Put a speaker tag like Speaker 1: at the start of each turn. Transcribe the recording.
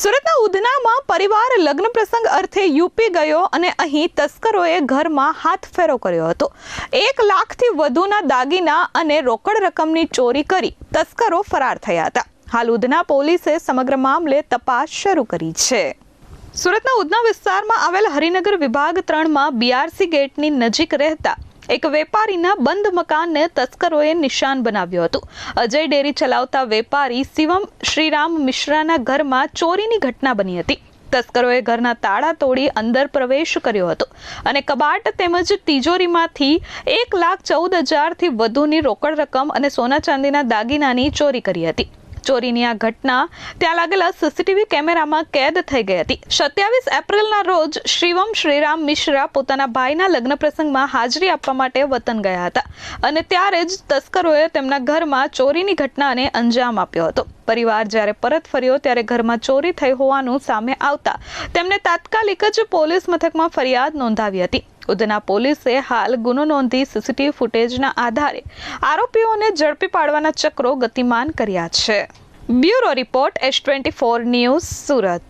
Speaker 1: સુરતના ઉધનામાં પરિવાર લગ્ન પ્રસંગ અર્થે યુપી ગયો અને અહીં તસ્કરોએ ઘરમાં હાથફેરો કર્યો હતો। 1 લાખથી વધુના દાગીના અને રોકડ રકમની ચોરી કરી તસ્કરો ફરાર થયા હતા। હાલ ઉધના પોલીસે સમગ્ર મામલે તપાસ શરૂ કરી છે। સુરતના ઉધના વિસ્તારમાં આવેલ હરિનગર વિભાગ 3માં બીઆરસી ગેટની નજીક રહેતા એક વેપારીના બંધ મકાનને તસ્કરોએ નિશાન બનાવ્યું હતું। અજય ડેરી ચલાવતા વેપારી શિવમ શ્રીરામ મિશ્રાના ઘરમાં ચોરીની ઘટના બની હતી। તસ્કરોએ ઘરના તાળા તોડી અંદર પ્રવેશ કર્યો હતો અને કબાટ તેમજ તિજોરીમાંથી 1,14,000થી વધુની રોકડ રકમ અને સોના ચાંદીના દાગીનાની ચોરી કરી હતી। ચોરીની આ ઘટના ત્યાં લાગેલા સીસીટીવી કેમેરામાં કેદ થઈ ગઈ હતી। 27 એપ્રિલના રોજ શિવમ શ્રીરામ મિશ્રા પોતાના ભાઈના લગ્ન પ્રસંગમાં હાજરી આપવા માટે વતન ગયા હતા અને ત્યારે જ તસ્કરોએ તેમના ઘરમાં ચોરીની ઘટનાને અંજામ આપ્યો હતો। પરિવાર જ્યારે પરત ફર્યો ત્યારે ઘરમાં ચોરી થઈ હોવાનું સામે આવતા તેમને તાત્કાલિક જ પોલીસ મથકમાં ફરિયાદ નોંધાવી હતી। ઉધના પોલીસે હાલ ગુનો નોંધી સીસીટીવી ફૂટેજના આધારે આરોપીઓને ઝડપી પાડવાના ચક્રો ગતિમાન કર્યા છે। Bureau report S24 news Surat.